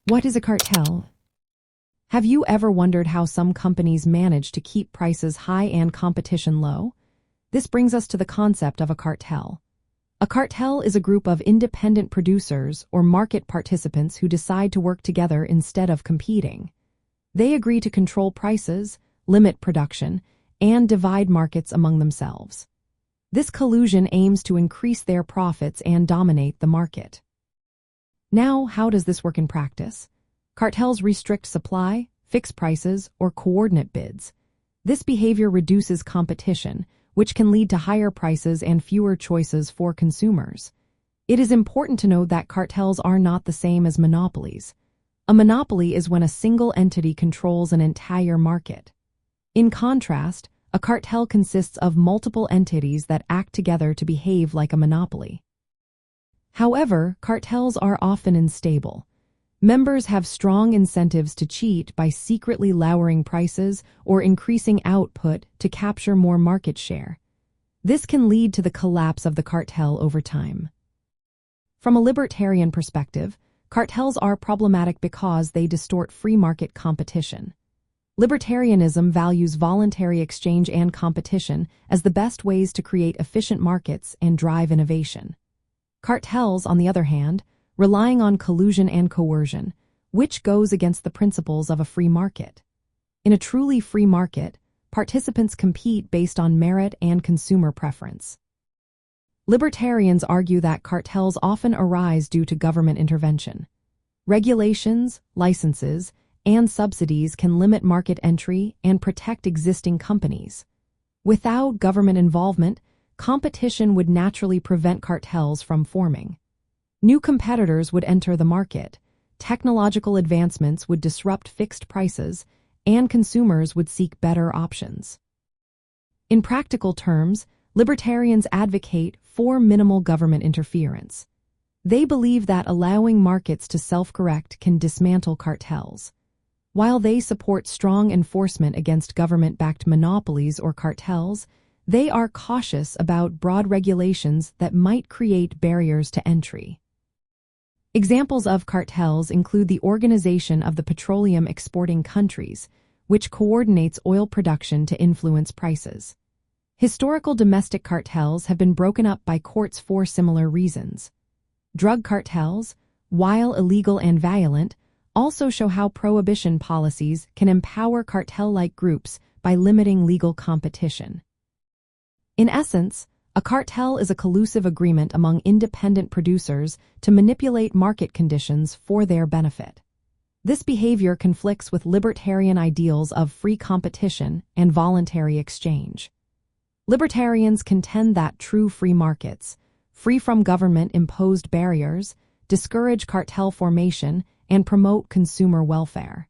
What is a cartel? Have you ever wondered how some companies manage to keep prices high and competition low? This brings us to the concept of a cartel. A cartel is a group of independent producers or market participants who decide to work together instead of competing. They agree to control prices, limit production, and divide markets among themselves. This collusion aims to increase their profits and dominate the market. Now, how does this work in practice? Cartels restrict supply, fix prices, or coordinate bids. This behavior reduces competition, which can lead to higher prices and fewer choices for consumers. It is important to note that cartels are not the same as monopolies. A monopoly is when a single entity controls an entire market. In contrast, a cartel consists of multiple entities that act together to behave like a monopoly. However, cartels are often unstable. Members have strong incentives to cheat by secretly lowering prices or increasing output to capture more market share. This can lead to the collapse of the cartel over time. From a libertarian perspective, cartels are problematic because they distort free market competition. Libertarianism values voluntary exchange and competition as the best ways to create efficient markets and drive innovation. Cartels, on the other hand, relying on collusion and coercion, which goes against the principles of a free market. In a truly free market, participants compete based on merit and consumer preference. Libertarians argue that cartels often arise due to government intervention. Regulations, licenses, and subsidies can limit market entry and protect existing companies. Without government involvement, competition would naturally prevent cartels from forming. New competitors would enter the market, technological advancements would disrupt fixed prices, and consumers would seek better options. In practical terms, libertarians advocate for minimal government interference. They believe that allowing markets to self-correct can dismantle cartels. While they support strong enforcement against government-backed monopolies or cartels, they are cautious about broad regulations that might create barriers to entry. Examples of cartels include the Organization of the Petroleum Exporting Countries, which coordinates oil production to influence prices. Historical domestic cartels have been broken up by courts for similar reasons. Drug cartels, while illegal and violent, also show how prohibition policies can empower cartel-like groups by limiting legal competition. In essence, a cartel is a collusive agreement among independent producers to manipulate market conditions for their benefit. This behavior conflicts with libertarian ideals of free competition and voluntary exchange. Libertarians contend that true free markets, free from government-imposed barriers, discourage cartel formation and promote consumer welfare.